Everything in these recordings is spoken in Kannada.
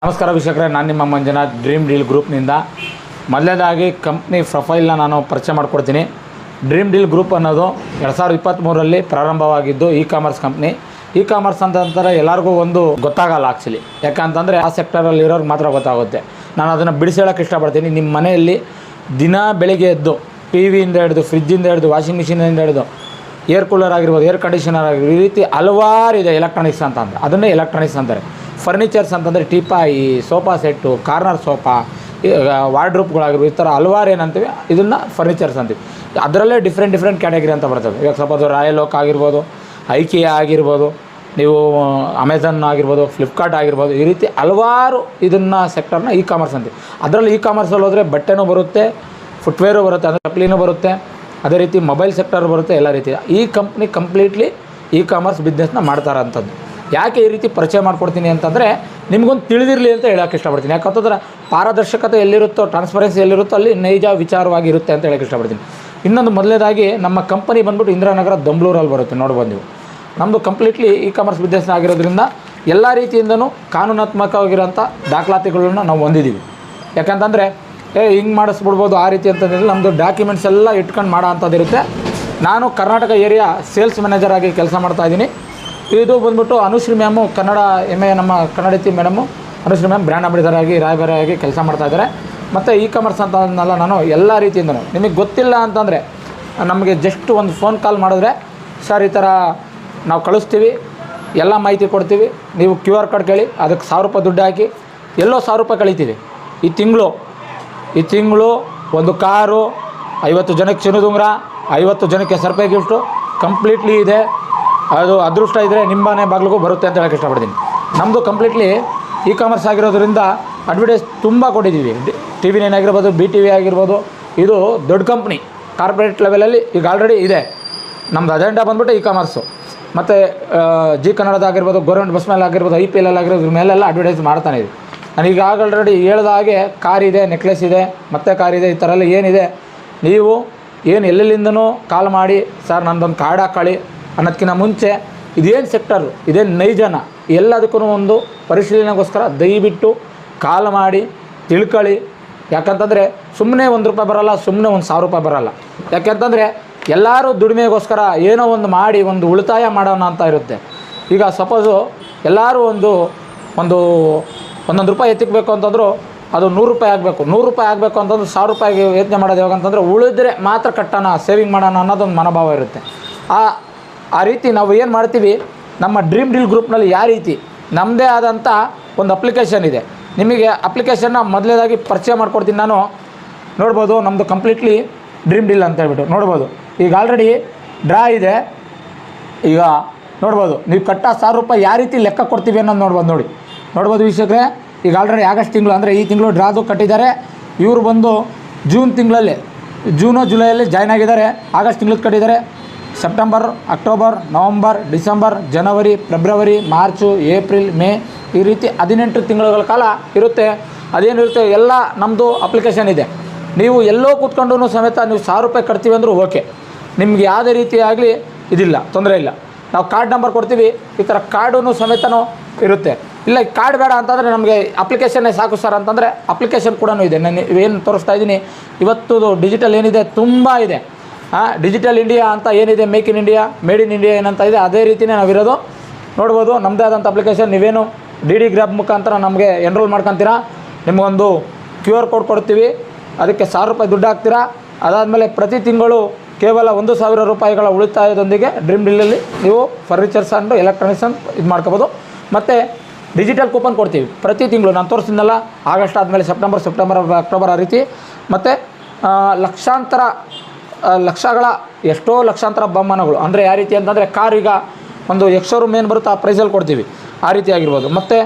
ನಮಸ್ಕಾರ ವೀಕ್ಷಕರೇ, ನಾನು ನಿಮ್ಮ ಮಂಜುನಾಥ್ ಡ್ರೀಮ್ ಡೀಲ್ ಗ್ರೂಪ್ನಿಂದ. ಮೊದಲನೇದಾಗಿ ಕಂಪ್ನಿ ಪ್ರೊಫೈಲ್ನ ನಾನು ಪರಿಚಯ ಮಾಡಿಕೊಡ್ತೀನಿ. ಡ್ರೀಮ್ ಡೀಲ್ ಗ್ರೂಪ್ ಅನ್ನೋದು 2023ರಲ್ಲಿ ಪ್ರಾರಂಭವಾಗಿದ್ದು E commerce company. E commerce ಅಂತಂದರೆ ಎಲ್ಲರಿಗೂ ಒಂದು ಗೊತ್ತಾಗಲ್ಲ ಆ್ಯಕ್ಚುಲಿ, ಯಾಕಂತಂದರೆ ಆ ಸೆಕ್ಟರಲ್ಲಿ ಇರೋರಿಗೆ ಮಾತ್ರ ಗೊತ್ತಾಗುತ್ತೆ. ನಾನು ಅದನ್ನು ಬಿಡಿಸಿ ಹೇಳೋಕ್ಕೆ ಇಷ್ಟಪಡ್ತೀನಿ. ನಿಮ್ಮ ಮನೆಯಲ್ಲಿ ದಿನ ಬೆಳಿಗ್ಗೆ ಎದ್ದು ಟಿ ವಿಯಿಂದ ಹಿಡಿದು ಫ್ರಿಜ್ಜಿಂದ ಹಿಡಿದು ವಾಷಿಂಗ್ ಮಿಷಿನಿಂದ ಹಿಡಿದು ಏರ್ ಕೂಲರ್ ಆಗಿರ್ಬೋದು, ಏರ್ ಕಂಡೀಷನರ್ ಆಗಿರ್ಬೋದು, ಈ ರೀತಿ ಹಲವಾರು ಇದೆ ಎಲೆಕ್ಟ್ರಾನಿಕ್ಸ್ ಅಂತಂದರೆ ಅದನ್ನೇ ಎಲೆಕ್ಟ್ರಾನಿಕ್ಸ್ ಅಂತಾರೆ. ಫರ್ನಿಚರ್ಸ್ ಅಂತಂದರೆ teapoy, sofa set, corner sofa, ವಾರ್ಡ್ರೂಪ್ಗಳಾಗಿರ್ಬೋದು, ಈ ಥರ ಹಲವಾರು ಏನಂತೀವಿ ಇದನ್ನು ಫರ್ನಿಚರ್ಸ್ ಅಂತೀವಿ. ಅದರಲ್ಲೇ ಡಿಫ್ರೆಂಟ್ ಕ್ಯಾಟಗರಿ ಅಂತ ಬರ್ತವೆ. ಇವಾಗ ಸಪೋಸ್ ರಾಯಲ್ ಓಕ್ ಆಗಿರ್ಬೋದು, ಐಕಿಯಾ ಆಗಿರ್ಬೋದು, ನೀವು ಅಮೆಝಾನ್ ಆಗಿರ್ಬೋದು, ಫ್ಲಿಪ್ಕಾರ್ಟ್ ಆಗಿರ್ಬೋದು, ಈ ರೀತಿ ಹಲವಾರು ಇದನ್ನು ಸೆಕ್ಟರ್ನ ಇ ಕಾಮರ್ಸ್ ಅಂತೀವಿ. ಅದರಲ್ಲಿ ಇ ಕಾಮರ್ಸಲ್ಲಿ ಹೋದರೆ ಬಟ್ಟೆನೂ ಬರುತ್ತೆ, ಫುಟ್ವೇರು ಬರುತ್ತೆ, ಅಂದರೆ ಚಪ್ಪಲಿನೂ ಬರುತ್ತೆ, ಅದೇ ರೀತಿ ಮೊಬೈಲ್ ಸೆಕ್ಟರ್ ಬರುತ್ತೆ, ಎಲ್ಲ ರೀತಿ. ಈ ಕಂಪ್ನಿ ಕಂಪ್ಲೀಟ್ಲಿ ಇ ಕಾಮರ್ಸ್ ಬಿಸ್ನೆಸ್ನ ಮಾಡ್ತಾರಂಥದ್ದು. ಯಾಕೆ ಈ ರೀತಿ ಪರಿಚಯ ಮಾಡ್ಕೊಡ್ತೀನಿ ಅಂತಂದರೆ ನಿಮಗೊಂದು ತಿಳಿದಿರಲಿ ಅಂತ ಹೇಳೋಕ್ಕೆ ಇಷ್ಟಪಡ್ತೀನಿ. ಯಾಕಂತಂದ್ರೆ ಪಾರದರ್ಶಕತೆ ಎಲ್ಲಿರುತ್ತೋ, ಟ್ರಾನ್ಸ್ಪರೆನ್ಸಿ ಎಲ್ಲಿರುತ್ತೋ ಅಲ್ಲಿ ನೈಜ ವಿಚಾರವಾಗಿರುತ್ತೆ ಅಂತ ಹೇಳೋಕ್ಕೆ ಇಷ್ಟಪಡ್ತೀನಿ. ಇನ್ನೊಂದು ಮೊದಲನೇದಾಗಿ ನಮ್ಮ ಕಂಪನಿ ಬಂದ್ಬಿಟ್ಟು ಇಂದಿರಾನಗರ ದೊಂಬ್ಳೂರಲ್ಲಿ ಬರುತ್ತೆ, ನೋಡ್ಬೋದು ನೀವು. ನಮ್ಮದು ಕಂಪ್ಲೀಟ್ಲಿ ಇ ಕಾಮರ್ಸ್ ಬಿಸ್ನೆಸ್ ಆಗಿರೋದ್ರಿಂದ ಎಲ್ಲ ರೀತಿಯಿಂದನೂ ಕಾನೂನಾತ್ಮಕವಾಗಿರೋಂಥ ದಾಖಲಾತಿಗಳನ್ನ ನಾವು ಹೊಂದಿದ್ದೀವಿ. ಯಾಕಂತಂದರೆ ಹಿಂಗೆ ಮಾಡಿಸ್ಬಿಡ್ಬೋದು ಆ ರೀತಿ ಅಂತಂದರೆ ನಮ್ಮದು ಡಾಕ್ಯುಮೆಂಟ್ಸ್ ಎಲ್ಲ ಇಟ್ಕೊಂಡು ಮಾಡೋ ಅಂಥದ್ದಿರುತ್ತೆ. ನಾನು ಕರ್ನಾಟಕ ಏರಿಯಾ ಸೇಲ್ಸ್ ಮ್ಯಾನೇಜರ್ ಆಗಿ ಕೆಲಸ ಮಾಡ್ತಾಯಿದ್ದೀನಿ. ಇದು ಬಂದ್ಬಿಟ್ಟು ಅನುಶ್ರೀ ಮ್ಯಾಮು ಕನ್ನಡ ನಮ್ಮ ಕನ್ನಡತಿ madam Anushree ma'am brand ambassador ಆಗಿ ರಾಯಭಾರಿಯಾಗಿ ಕೆಲಸ ಮಾಡ್ತಾಯಿದ್ದಾರೆ. ಮತ್ತು ಇ ಕಾಮರ್ಸ್ ಅಂತ ಅಂದಲ್ಲ, ನಾನು ಎಲ್ಲ ರೀತಿಯಿಂದನೂ ನಿಮಗೆ ಗೊತ್ತಿಲ್ಲ ಅಂತಂದರೆ ನಮಗೆ ಜಸ್ಟ್ ಒಂದು ಫೋನ್ ಕಾಲ್ ಮಾಡಿದ್ರೆ, ಸರ್ ಈ ಥರ ನಾವು ಕಳಿಸ್ತೀವಿ, ಎಲ್ಲ ಮಾಹಿತಿ ಕೊಡ್ತೀವಿ, ನೀವು QR ಕೋಡ್ ಕೇಳಿ, ಅದಕ್ಕೆ 1000 ರೂಪಾಯಿ ದುಡ್ಡು ಹಾಕಿ ಎಲ್ಲೋ 1000 ರೂಪಾಯಿ ಕಳೀತೀವಿ. ಈ ತಿಂಗಳು ಒಂದು ಕಾರು, 50 ಜನಕ್ಕೆ ಚಿನ್ನದುಂಗುರ, 50 ಜನಕ್ಕೆ ಸರ್ಪೈ ಗಿಫ್ಟು ಕಂಪ್ಲೀಟ್ಲಿ ಇದೆ. ಅದು ಅದೃಷ್ಟ ಇದ್ದರೆ ನಿಮ್ಮ ಮನೆ ಬಾಗಿಲಿಗೂ ಬರುತ್ತೆ ಅಂತ ಹೇಳೋಕ್ಕೆ ಇಷ್ಟಪಡ್ತೀನಿ. ನಮ್ಮದು ಕಂಪ್ಲೀಟ್ಲಿ ಇ ಕಾಮರ್ಸ್ ಆಗಿರೋದ್ರಿಂದ ಅಡ್ವರ್ಟೈಸ್ ತುಂಬ ಕೊಟ್ಟಿದ್ದೀವಿ. TV9 ಆಗಿರ್ಬೋದು, BTV ಆಗಿರ್ಬೋದು, ಇದು ದೊಡ್ಡ ಕಂಪ್ನಿ ಕಾರ್ಪೊರೇಟ್ ಲೆವೆಲಲ್ಲಿ ಈಗ ಆಲ್ರೆಡಿ ಇದೆ. ನಮ್ಮದು ಅಜೆಂಡಾ ಬಂದ್ಬಿಟ್ಟು ಇ ಕಾಮರ್ಸು. ಮತ್ತು ಜಿ ಕನ್ನಡದಾಗಿರ್ಬೋದು, ಗೌರ್ಮೆಂಟ್ ಬಸ್ ಮೇಲೆ ಆಗಿರ್ಬೋದು, IPL ಆಗಿರೋದು, ಇದ್ರ ಮೇಲೆಲ್ಲ ಅಡ್ವರ್ಟೈಸ್ ಮಾಡ್ತಾನೆ ಇದೆ. ನಾನೀಗ ಆಲ್ರೆಡಿ ಹೇಳ್ದ ಹಾಗೆ ಕಾರ್ ಇದೆ, ನೆಕ್ಲೆಸ್ ಇದೆ, ಮತ್ತೆ ಕಾರ್ ಇದೆ, ಈ ಥರ ಎಲ್ಲ ಏನಿದೆ ನೀವು ಎಲ್ಲೆಲ್ಲಿಂದನೂ ಕಾಲ್ ಮಾಡಿ ಸರ್ ನಂದೊಂದು ಕಾರ್ಡ್ ಹಾಕೊಳ್ಳಿ ಅನ್ನೋದಕ್ಕಿಂತ ಮುಂಚೆ ಇದೇನು ಸೆಕ್ಟರು, ಇದೇನು ನೈಜನ, ಎಲ್ಲದಕ್ಕೂ ಒಂದು ಪರಿಶೀಲನೆಗೋಸ್ಕರ ದಯವಿಟ್ಟು ಕಾಲ್ ಮಾಡಿ ತಿಳ್ಕೊಳ್ಳಿ. ಯಾಕಂತಂದರೆ ಸುಮ್ಮನೆ ₹1 ಬರೋಲ್ಲ, ಸುಮ್ಮನೆ ಒಂದು ₹1000 ರೂಪಾಯಿ ಬರೋಲ್ಲ. ಯಾಕೆಂತಂದರೆ ಎಲ್ಲರೂ ದುಡಿಮೆಗೋಸ್ಕರ ಏನೋ ಒಂದು ಮಾಡಿ ಒಂದು ಉಳಿತಾಯ ಮಾಡೋಣ ಅಂತ ಇರುತ್ತೆ. ಈಗ ಸಪೋಸು ಎಲ್ಲರೂ ಒಂದೊಂದು ರೂಪಾಯಿ ಎತ್ತಿಕ್ಬೇಕು ಅಂತಂದರೂ ಅದು ₹100 ಆಗಬೇಕು. ₹100 ಆಗಬೇಕು ಅಂತಂದ್ರೆ ₹1000 ಯೋಚನೆ ಮಾಡೋದು ಯಾವಾಗಂತಂದರೆ ಉಳಿದ್ರೆ ಮಾತ್ರ ಕಟ್ಟೋಣ, ಸೇವಿಂಗ್ ಮಾಡೋಣ ಅನ್ನೋದೊಂದು ಮನೋಭಾವ ಇರುತ್ತೆ. ಆ ರೀತಿ ನಾವು ಏನು ಮಾಡ್ತೀವಿ, ನಮ್ಮ ಡ್ರೀಮ್ ಡೀಲ್ ಗ್ರೂಪ್ನಲ್ಲಿ ಯಾವ ರೀತಿ ನಮ್ಮದೇ ಆದಂಥ ಒಂದು ಅಪ್ಲಿಕೇಶನ್ ಇದೆ. ನಿಮಗೆ ಅಪ್ಲಿಕೇಶನ್ನ ಮೊದಲೇದಾಗಿ ಪರಿಚಯ ಮಾಡ್ಕೊಡ್ತೀನಿ ನಾನು. ನೋಡ್ಬೋದು, ನಮ್ಮದು ಕಂಪ್ಲೀಟ್ಲಿ ಡ್ರೀಮ್ ಡೀಲ್ ಅಂತ ಹೇಳ್ಬಿಟ್ಟು ನೋಡ್ಬೋದು. ಈಗ ಆಲ್ರೆಡಿ ಡ್ರಾ ಇದೆ. ಈಗ ನೋಡ್ಬೋದು, ನೀವು ಕಟ್ಟ ₹1000 ರೂಪಾಯಿ ಯಾವ ರೀತಿ ಲೆಕ್ಕ ಕೊಡ್ತೀವಿ ಅನ್ನೋದು ನೋಡ್ಬೋದು ವೀಕ್ಷಕರೇ. ಈಗ ಆಲ್ರೆಡಿ ಆಗಸ್ಟ್ ತಿಂಗಳು ಅಂದರೆ ಈ ತಿಂಗಳು ಡ್ರಾದು ಕಟ್ಟಿದ್ದಾರೆ. ಇವರು ಬಂದು ಜೂನ್ ತಿಂಗಳಲ್ಲಿ ಜುಲೈಯಲ್ಲಿ ಜಾಯ್ನ್ ಆಗಿದ್ದಾರೆ. ಆಗಸ್ಟ್ ತಿಂಗಳದ್ದು ಕಟ್ಟಿದ್ದಾರೆ. ಸೆಪ್ಟೆಂಬರ್, ಅಕ್ಟೋಬರ್, ನವಂಬರ್, ಡಿಸೆಂಬರ್, ಜನವರಿ, ಫೆಬ್ರವರಿ, ಮಾರ್ಚು, ಏಪ್ರಿಲ್, ಮೇ, ಈ ರೀತಿ 18 ತಿಂಗಳುಗಳ ಕಾಲ ಇರುತ್ತೆ. ಅದೇನಿರುತ್ತೆ ಎಲ್ಲ ನಮ್ಮದು ಅಪ್ಲಿಕೇಶನ್ ಇದೆ. ನೀವು ಎಲ್ಲೋ ಕೂತ್ಕೊಂಡು ಸಮೇತ ನೀವು ₹1000 ರೂಪಾಯಿ ಕಟ್ತೀವಿ ಅಂದರೂ ಓಕೆ, ನಿಮ್ಗೆ ಯಾವುದೇ ರೀತಿಯಾಗಲಿ ಇದಿಲ್ಲ, ತೊಂದರೆ ಇಲ್ಲ. ನಾವು ಕಾರ್ಡ್ ನಂಬರ್ ಕೊಡ್ತೀವಿ, ಈ ಥರ ಕಾರ್ಡೂ ಸಮೇತನೂ ಇರುತ್ತೆ. ಇಲ್ಲ ಕಾರ್ಡ್ ಬೇಡ ಅಂತಂದರೆ ನಮಗೆ ಅಪ್ಲಿಕೇಶನ್ನೇ ಸಾಕು ಸರ್ ಅಂತಂದರೆ ಅಪ್ಲಿಕೇಶನ್ ಕೂಡ ಇದೆ. ನಾನು ಏನು ತೋರಿಸ್ತಾ ಇದ್ದೀನಿ ಇವತ್ತು ಡಿಜಿಟಲ್ ಏನಿದೆ ತುಂಬ ಇದೆ. ಡಿಜಿಟಲ್ ಇಂಡಿಯಾ ಅಂತ ಏನಿದೆ, make in India, made in India ಏನಂತ ಇದೆ, ಅದೇ ರೀತಿಯೇ ನಾವಿರೋದು. ನೋಡ್ಬೋದು, ನಮ್ಮದೇ ಆದಂಥ ಅಪ್ಲಿಕೇಶನ್. ನೀವೇನು DD ಗ್ರಾಬ್ ಮುಖಾಂತರ ನಮಗೆ ಎನ್ರೋಲ್ ಮಾಡ್ಕೊತೀರಾ, ನಿಮಗೊಂದು QR ಕೋಡ್ ಕೊಡ್ತೀವಿ, ಅದಕ್ಕೆ ₹1000 ರೂಪಾಯಿ ದುಡ್ಡು ಹಾಕ್ತೀರಾ. ಅದಾದಮೇಲೆ ಪ್ರತಿ ತಿಂಗಳು ಕೇವಲ ₹1000 ರೂಪಾಯಿಗಳ ಉಳಿತಾಯದೊಂದಿಗೆ ಡ್ರೀಮ್ ಡೀಲಲ್ಲಿ ನೀವು ಫರ್ನಿಚರ್ಸ್ ಅಂಡ್ ಎಲೆಕ್ಟ್ರಾನಿಕ್ಸ್ ಅಂತ ಇದು ಮಾಡ್ಕೋಬೋದು. ಮತ್ತು ಡಿಜಿಟಲ್ ಕೂಪನ್ ಕೊಡ್ತೀವಿ ಪ್ರತಿ ತಿಂಗಳು. ನಾನು ತೋರಿಸ್ತೀನಲ್ಲ, ಆಗಸ್ಟ್ ಆದಮೇಲೆ ಸೆಪ್ಟೆಂಬರ್, ಅಕ್ಟೋಬರ್, ಆ ರೀತಿ. ಮತ್ತು ಎಷ್ಟೋ ಲಕ್ಷಾಂತರ ಬಹುಮಾನಗಳು. ಅಂದರೆ ಯಾವ ರೀತಿ ಅಂತಂದರೆ ಕಾರ್ ಈಗ ಒಂದು ಎಕ್ಸ್-ಶೋರೂಮ್ ಏನು ಬರುತ್ತೆ ಆ ಪ್ರೈಸಲ್ಲಿ ಕೊಡ್ತೀವಿ, ಆ ರೀತಿ ಆಗಿರ್ಬೋದು. ಮತ್ತು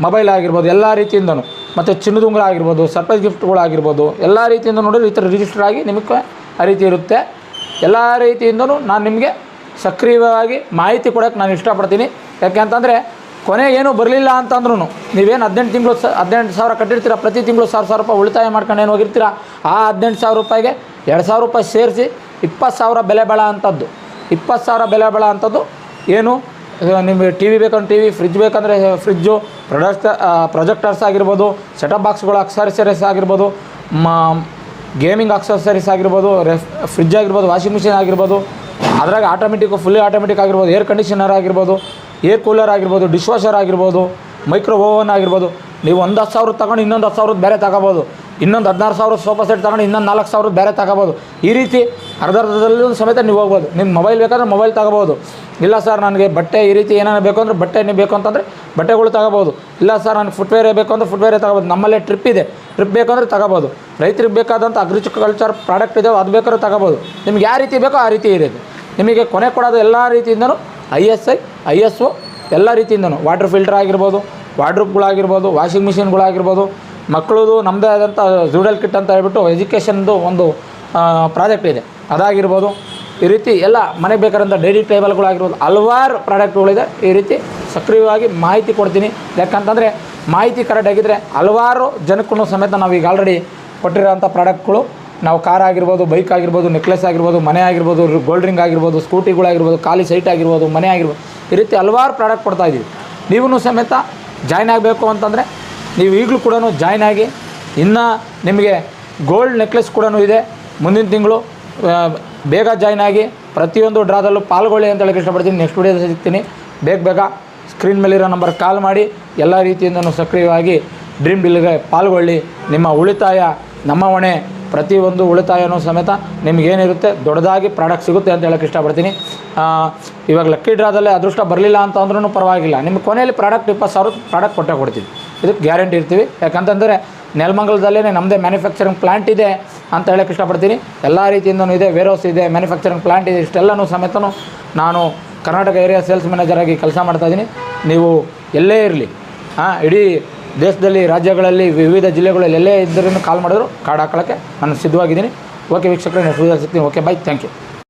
ಮೊಬೈಲ್ ಆಗಿರ್ಬೋದು, ಎಲ್ಲ ರೀತಿಯಿಂದನೂ. ಮತ್ತು ಚಿನ್ನದುಂಗುರ ಆಗಿರ್ಬೋದು, ಸರ್ಪ್ರೈಸ್ ಗಿಫ್ಟ್ಗಳಾಗಿರ್ಬೋದು, ಎಲ್ಲ ರೀತಿಯಿಂದ ನೋಡಿದ್ರೆ ಈ ಥರ ರಿಜಿಸ್ಟರ್ ಆಗಿ ನಿಮಗೆ ಆ ರೀತಿ ಇರುತ್ತೆ. ಎಲ್ಲ ರೀತಿಯಿಂದನೂ ನಾನು ನಿಮಗೆ ಸಕ್ರಿಯವಾಗಿ ಮಾಹಿತಿ ಕೊಡೋಕ್ಕೆ ನಾನು ಇಷ್ಟಪಡ್ತೀನಿ. ಯಾಕೆ ಅಂತಂದರೆ ಕೊನೆಗೆ ಏನೂ ಬರಲಿಲ್ಲ ಅಂತಂದ್ರೂ ನೀವೇನು 18,000 ಕಟ್ಟಿರ್ತೀರ, ಪ್ರತಿ ತಿಂಗಳು ₹1000 ರೂಪಾಯಿ ಉಳಿತಾಯ ಮಾಡ್ಕೊಂಡು ಏನು ಹೋಗಿರ್ತೀರ, ಆ 18,000 ರೂಪಾಯಿಗೆ ₹2,000 ರೂಪಾಯಿ ಸೇರಿಸಿ 20,000 ಬೆಲೆ ಬಾಳೋ ಅಂಥದ್ದು ಏನು ನಿಮಗೆ ಟಿ ವಿ ಬೇಕಂದ್ರೆ ಟಿ ವಿ, ಫ್ರಿಜ್ ಬೇಕಂದರೆ ಫ್ರಿಜ್ಜು, ಪ್ರೊಜೆಕ್ಟರ್ಸ್ ಆಗಿರ್ಬೋದು, ಸೆಟಪ್ ಬಾಕ್ಸ್ಗಳು, ಅಕ್ಸೆಸರೀಸ್ ಆಗಿರ್ಬೋದು, ಗೇಮಿಂಗ್ ಅಕ್ಸೆಸರೀಸ್ ಆಗಿರ್ಬೋದು, ಫ್ರಿಜ್ ಆಗಿರ್ಬೋದು, ವಾಷಿಂಗ್ ಮಿಷಿನ್ ಆಗಿರ್ಬೋದು, ಅದ್ರಾಗ ಆಟೋಮೆಟಿಕ್ಕು, ಫುಲ್ಲಿ ಆಟೋಮೆಟಿಕ್ ಆಗಿರ್ಬೋದು, ಏರ್ ಕಂಡೀಷನರ್ ಆಗಿರ್ಬೋದು, ಏರ್ ಕೂಲರ್ ಆಗಿರ್ಬೋದು, ಡಿಶ್ ವಾಷರ್ ಆಗಿರ್ಬೋದು, ಮೈಕ್ರೋ ಓವನ್ ಆಗಿರ್ಬೋದು. ನೀವು ಒಂದು 10,000 ತೊಗೊಂಡು ಇನ್ನೊಂದು 10,000 ಬೇರೆ ತಗೋಬೋದು. ಇನ್ನೊಂದು 16,000 ಸೋಫಾ ಸೆಟ್ ತೊಗೊಂಡು ಇನ್ನೊಂದು 4,000 ಬೇರೆ ತಗೋಬೋದು. ಈ ರೀತಿ ಅರ್ಧದಲ್ಲೂ ಸಮೇತ ನೀವು ಹೋಗ್ಬೋದು. ನಿಮ್ಮ ಮೊಬೈಲ್ ಬೇಕಾದ್ರೆ ಮೊಬೈಲ್ ತಗೋಬೋದು. ಇಲ್ಲ ಸರ್ ನನಗೆ ಬಟ್ಟೆ ಈ ರೀತಿ ಏನಾರು ಬೇಕು ಅಂದರೆ ಬಟ್ಟೆ ಬೇಕು ಅಂತಂದರೆ ಬಟ್ಟೆಗಳು ತಗೋಬೋದು. ಇಲ್ಲ ಸರ್ ನನಗೆ ಫುಟ್ವೇರೇ ಬೇಕು ಅಂದರೆ ಫುಟ್ವೇರೇ ತಗೋಬೋದು. ನಮ್ಮಲ್ಲೇ ಟ್ರಿಪ್ ಇದೆ, ಟ್ರಿಪ್ ಬೇಕು ಅಂದರೆ ತಗೋಬೋದು. ರೈತರಿಗೆ ಬೇಕಾದಂಥ ಅಗ್ರಿಕಲ್ಚರ್ ಪ್ರಾಡಕ್ಟ್ ಇದಾವೆ, ಅದು ಬೇಕಾದ್ರೂ ತಗೋಬೋದು. ನಿಮ್ಗೆ ಯಾವ ರೀತಿ ಬೇಕೋ ಆ ರೀತಿ ಇರುತ್ತೆ. ನಿಮಗೆ ಕೊನೆ ಕೊಡೋದು ಎಲ್ಲ ರೀತಿಯಿಂದನೂ ISI ISO ಎಲ್ಲ ರೀತಿಯಿಂದನೂ ವಾಟರ್ ಫಿಲ್ಟರ್ ಆಗಿರ್ಬೋದು, ವಾರ್ಡ್ರೋಬ್ಗಳಾಗಿರ್ಬೋದು, ವಾಷಿಂಗ್ ಮಿಷಿನ್ಗಳಾಗಿರ್ಬೋದು, ಮಕ್ಕಳದು ನಮ್ಮದೇ ಆದಂಥ ಜೂಡಲ್ ಕಿಟ್ ಅಂತ ಹೇಳ್ಬಿಟ್ಟು ಎಜುಕೇಷನ್ದು ಒಂದು ಪ್ರಾಜೆಕ್ಟ್ ಇದೆ, ಅದಾಗಿರ್ಬೋದು. ಈ ರೀತಿ ಎಲ್ಲ ಮನೆಗೆ ಬೇಕಾದಂಥ ಡೈಲಿ ಟೇಬಲ್ಗಳಾಗಿರ್ಬೋದು, ಹಲವಾರು ಪ್ರಾಡಕ್ಟ್ಗಳಿದೆ. ಈ ರೀತಿ ಸಕ್ರಿಯವಾಗಿ ಮಾಹಿತಿ ಕೊಡ್ತೀನಿ. ಯಾಕಂತಂದರೆ ಮಾಹಿತಿ ಕರೆಕ್ಟಾಗಿದ್ದರೆ ಹಲವಾರು ಜನಕ್ಕೂ ಸಮೇತ ನಾವು ಈಗ ಆಲ್ರೆಡಿ ಕೊಟ್ಟಿರೋಂಥ ಪ್ರಾಡಕ್ಟ್ಗಳು, ನಾವು ಕಾರ್ ಆಗಿರ್ಬೋದು, ಬೈಕ್ ಆಗಿರ್ಬೋದು, ನೆಕ್ಲೆಸ್ ಆಗಿರ್ಬೋದು, ಮನೆ ಆಗಿರ್ಬೋದು, ಗೋಲ್ಡ್ ರಿಂಗ್ ಆಗಿರ್ಬೋದು, ಸ್ಕೂಟಿಗಳಾಗಿರ್ಬೋದು, ಖಾಲಿ ಸೈಟ್ ಆಗಿರ್ಬೋದು, ಮನೆ ಆಗಿರ್ಬೋದು, ಈ ರೀತಿ ಹಲವಾರು ಪ್ರಾಡಕ್ಟ್ ಕೊಡ್ತಾಯಿದ್ದೀವಿ. ನೀವೂ ಸಮೇತ ಜಾಯ್ನ್ ಆಗಬೇಕು ಅಂತಂದರೆ ನೀವು ಈಗಲೂ ಕೂಡ ಜಾಯ್ನ್ ಆಗಿ. ಇನ್ನು ನಿಮಗೆ ಗೋಲ್ಡ್ ನೆಕ್ಲೆಸ್ ಕೂಡ ಇದೆ. ಮುಂದಿನ ತಿಂಗಳು ಬೇಗ ಜಾಯ್ನ್ ಆಗಿ ಪ್ರತಿಯೊಂದು ಡ್ರಾದಲ್ಲೂ ಪಾಲ್ಗೊಳ್ಳಿ ಅಂತ ಹೇಳಕ್ಕೆ ಇಷ್ಟಪಡ್ತೀನಿ. ನೆಕ್ಸ್ಟ್ ವಿಡಿಯೋದಲ್ಲಿ ಸಿಗ್ತೀನಿ. ಬೇಗ ಸ್ಕ್ರೀನ್ ಮೇಲಿರೋ ನಂಬರ್ ಕಾಲ್ ಮಾಡಿ ಎಲ್ಲ ರೀತಿಯಿಂದನೂ ಸಕ್ರಿಯವಾಗಿ ಡ್ರೀಮ್ ಡೀಲ್ಗೆ ಪಾಲ್ಗೊಳ್ಳಿ. ನಿಮ್ಮ ಉಳಿತಾಯ ನಮ್ಮ ಹೊಣೆ. ಪ್ರತಿಯೊಂದು ಉಳಿತಾಯನೂ ಸಮೇತ ನಿಮಗೇನಿರುತ್ತೆ ದೊಡ್ಡದಾಗಿ ಪ್ರಾಡಕ್ಟ್ ಸಿಗುತ್ತೆ ಅಂತ ಹೇಳಕ್ಕೆ ಇಷ್ಟಪಡ್ತೀನಿ. ಇವಾಗ ಲಕ್ಕಿ ಡ್ರಾದಲ್ಲೇ ಅದೃಷ್ಟ ಬರಲಿಲ್ಲ ಅಂತ ಅಂದ್ರೂ ಪರವಾಗಿಲ್ಲ, ನಿಮಗೆ ಕೊನೆಯಲ್ಲಿ ಪ್ರಾಡಕ್ಟ್ 20,000 ಪ್ರಾಡಕ್ಟ್ ಕೊಡ್ತೀವಿ. ಇದಕ್ಕೆ ಗ್ಯಾರಂಟಿ ಇರ್ತೀವಿ. ಯಾಕಂತಂದರೆ ನೆಲಮಂಗಲದಲ್ಲೇ ನಮ್ಮದೇ ಮ್ಯಾನುಫ್ಯಾಕ್ಚರಿಂಗ್ ಪ್ಲ್ಯಾಂಟ್ ಇದೆ ಅಂತ ಹೇಳಕ್ಕೆ ಇಷ್ಟಪಡ್ತೀನಿ. ಎಲ್ಲ ರೀತಿಯಿಂದನೂ ಇದೆ, ವೇರ್ಹೌಸ್ ಇದೆ, ಮ್ಯಾನುಫ್ಯಾಕ್ಚರಿಂಗ್ ಪ್ಲ್ಯಾಂಟ್ ಇದೆ. ಇಷ್ಟೆಲ್ಲನೂ ಸಮೇತನೂ ನಾನು ಕರ್ನಾಟಕ ಏರಿಯಾ ಸೇಲ್ಸ್ ಮ್ಯಾನೇಜರಾಗಿ ಕೆಲಸ ಮಾಡ್ತಾಯಿದ್ದೀನಿ. ನೀವು ಎಲ್ಲೇ ಇರಲಿ, ಇಡೀ ದೇಶದಲ್ಲಿ, ರಾಜ್ಯಗಳಲ್ಲಿ, ವಿವಿಧ ಜಿಲ್ಲೆಗಳಲ್ಲಿ ಎಲ್ಲೇ ಇದ್ದರೂ ಕಾಲ್ ಮಾಡಿದ್ರು ಕಾರ್ಡ್ ಹಾಕೊಳ್ಳೋಕ್ಕೆ ನಾನು ಸಿದ್ಧವಾಗಿದ್ದೀನಿ. ಓಕೆ ವೀಕ್ಷಕರೇ, ನೆಕ್ಸ್ಟ್ ವಿಡಿಯೋದಲ್ಲಿ ಸಿಗ್ತೀನಿ. Okay, bye, thank you.